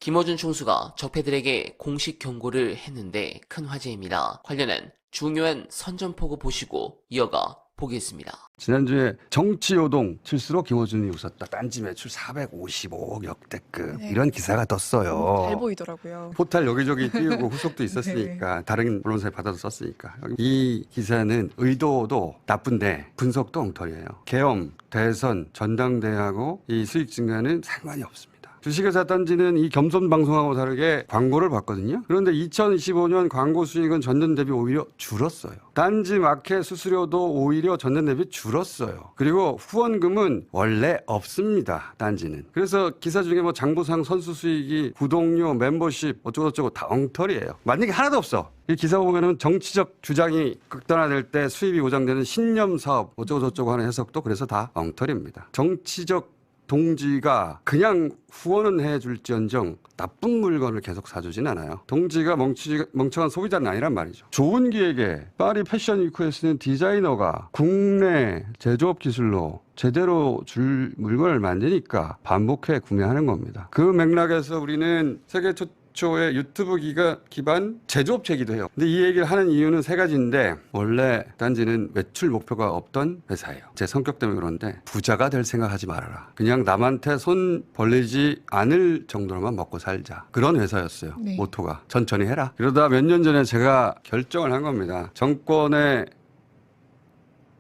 김어준 총수가 적폐들에게 공식 경고를 했는데 큰 화제입니다. 관련한 중요한 선전포고 보시고 이어가 보겠습니다. 지난주에 정치요동 실수로 김어준이 웃었다. 딴지 매출 455억 역대급. 네. 이런 기사가 떴어요. 잘 보이더라고요. 포탈 여기저기 띄우고 후속도 있었으니까 다른 언론사에 받아서 썼으니까. 이 기사는 의도도 나쁜데 분석도 엉터리예요. 계엄, 대선, 전당대회하고 이 수익 증가는 상관이 없습니다. 주식회사 딴지는 이 겸손 방송하고 다르게 광고를 받거든요. 그런데 2025년 광고 수익은 전년 대비 오히려 줄었어요. 딴지 마켓 수수료도 오히려 전년 대비 줄었어요. 그리고 후원금은 원래 없습니다. 딴지는. 그래서 기사 중에 뭐 장부상 선수 수익이 구독료, 멤버십 어쩌고저쩌고 다 엉터리예요. 맞는 게 하나도 없어. 이 기사 보면은 정치적 주장이 극단화될 때 수입이 보장되는 신념 사업 어쩌고저쩌고 하는 해석도 그래서 다 엉터리입니다. 정치적 동지가 그냥 후원은 해줄지언정 나쁜 물건을 계속 사주진 않아요. 동지가 멍청한 소비자는 아니란 말이죠. 좋은 기획에 파리 패션 위크에 쓰는 디자이너가 국내 제조업 기술로 제대로 줄 물건을 만드니까 반복해 구매하는 겁니다. 그 맥락에서 우리는 세계 최초의 유튜브 기반 제조업체이기도 해요. 근데 이 얘기를 하는 이유는 세 가지인데 원래 딴지는 매출 목표가 없던 회사예요. 제 성격 때문에 그런데 부자가 될 생각하지 말아라. 그냥 남한테 손 벌리지 않을 정도로만 먹고 살자. 그런 회사였어요. 네. 모토가. 천천히 해라. 그러다 몇 년 전에 제가 결정을 한 겁니다. 정권의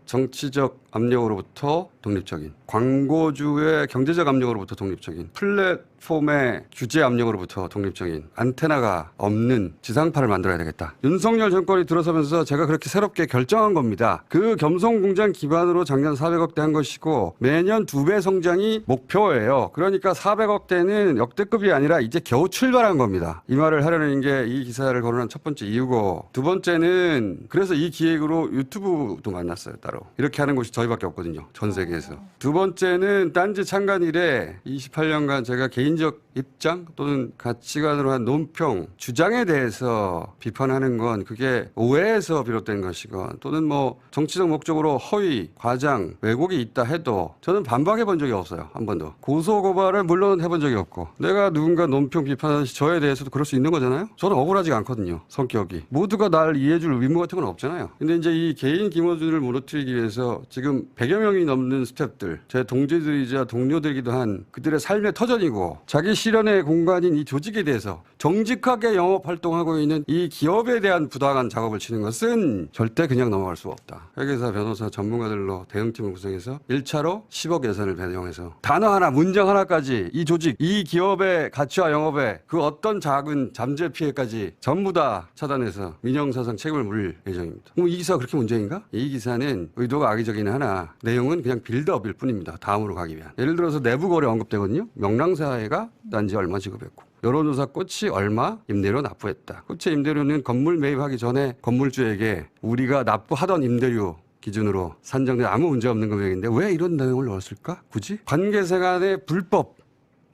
정치적 압력으로부터 독립적인, 광고주의 경제적 압력으로부터 독립적인, 플랫폼의 규제 압력으로부터 독립적인 안테나가 없는 지상파를 만들어야 되겠다. 윤석열 정권이 들어서면서 제가 그렇게 새롭게 결정한 겁니다. 그 겸손공장 기반으로 작년 400억대 한 것이고 매년 2배 성장이 목표예요. 그러니까 400억대는 역대급이 아니라 이제 겨우 출발한 겁니다. 이 말을 하려는 게 이 기사를 거론한 첫 번째 이유고, 두 번째는 그래서 이 기획으로 유튜브도 만났어요. 따로. 이렇게 하는 곳이 저희밖에 없거든요. 전 세계에서. 두 번째는 딴지 창간 이래 28년간 제가 개인적 입장 또는 가치관으로 한 논평, 주장에 대해서 비판하는 건 그게 오해에서 비롯된 것이건 또는 뭐 정치적 목적으로 허위, 과장, 왜곡이 있다 해도 저는 반박해 본 적이 없어요. 한 번도. 고소고발을 물론 해본 적이 없고, 내가 누군가 논평 비판하듯이 저에 대해서도 그럴 수 있는 거잖아요. 저는 억울하지가 않거든요. 성격이. 모두가 날 이해해줄 의무 같은 건 없잖아요. 근데 이제 이 개인 김어준을 무너뜨리기 위해서 지금 100여 명이 넘는 스태프들, 제 동지들이자 동료들이기도 한 그들의 삶의 터전이고 자기 실현의 공간인 이 조직에 대해서 정직하게 영업 활동하고 있는 이 기업에 대한 부당한 작업을 치는 것은 절대 그냥 넘어갈 수 없다. 회계사, 변호사, 전문가들로 대응팀을 구성해서 1차로 10억 예산을 배정해서 단어 하나, 문장 하나까지 이 조직, 이 기업의 가치와 영업에 그 어떤 작은 잠재 피해까지 전부 다 차단해서 민형사상 책임을 물을 예정입니다. 이 기사가 그렇게 문제인가? 이 기사는 의도가 악의적이긴 하나 내용은 그냥 빌드업일 뿐입니다. 다음으로 가기 위한. 예를 들어서 내부 거래 언급되거든요. 명랑사회가 딴지 얼마 지급했고, 여론조사 꽃이 얼마 임대료 납부했다. 꽃의 임대료는 건물 매입하기 전에 건물주에게 우리가 납부하던 임대료 기준으로 산정된 아무 문제 없는 금액인데 왜 이런 내용을 넣었을까? 굳이? 관계세 간의 불법,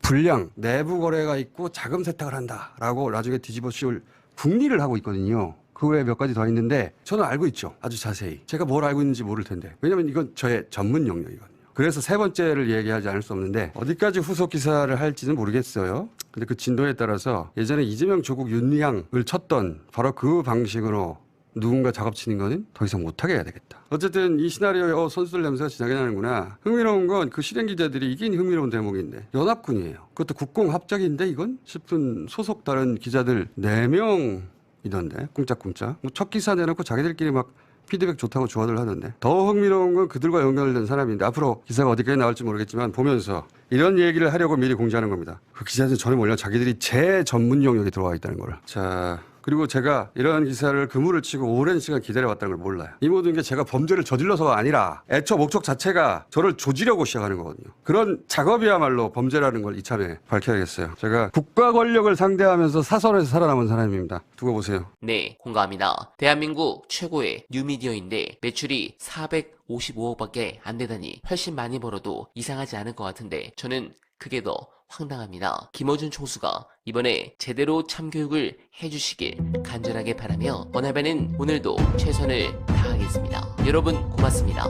불량, 내부 거래가 있고 자금 세탁을 한다라고 나중에 뒤집어 씌울 궁리를 하고 있거든요. 그 외에 몇 가지 더 있는데 저는 알고 있죠. 아주 자세히. 제가 뭘 알고 있는지 모를 텐데. 왜냐하면 이건 저의 전문 영역이거든요. 그래서 세 번째를 얘기하지 않을 수 없는데 어디까지 후속 기사를 할지는 모르겠어요. 근데 그 진도에 따라서 예전에 이재명 조국 윤리향을 쳤던 바로 그 방식으로 누군가 작업치는 거는 더 이상 못하게 해야 되겠다. 어쨌든 이 시나리오에 선수들 냄새가 진하게 나는구나. 흥미로운 건 그 실행 기자들이 이긴 흥미로운 대목인데 연합군이에요. 그것도 국공합작인데 이건 싶은 소속 다른 기자들 4명이던데 꿍짝꿍짝. 뭐 첫 기사 내놓고 자기들끼리 막 피드백 좋다고 좋아들 하던데. 더 흥미로운 건 그들과 연결된 사람인데 앞으로 기사가 어디까지 나올지 모르겠지만 보면서 이런 얘기를 하려고 미리 공지하는 겁니다. 그 기자들 전에 몰려 자기들이 제 전문 영역에 들어와 있다는 거를. 자, 그리고 제가 이런 기사를 그물을 치고 오랜 시간 기다려왔다는 걸 몰라요. 이 모든 게 제가 범죄를 저질러서가 아니라 애초 목적 자체가 저를 조지려고 시작하는 거거든요. 그런 작업이야말로 범죄라는 걸 이참에 밝혀야겠어요. 제가 국가 권력을 상대하면서 사설에서 살아남은 사람입니다. 두고 보세요. 네, 공감합니다. 대한민국 최고의 뉴미디어인데 매출이 455억밖에 안 되다니 훨씬 많이 벌어도 이상하지 않을 것 같은데 저는 그게 더 황당합니다. 김어준 총수가 이번에 제대로 참교육을 해주시길 간절하게 바라며 원활배는 오늘도 최선을 다하겠습니다. 여러분 고맙습니다.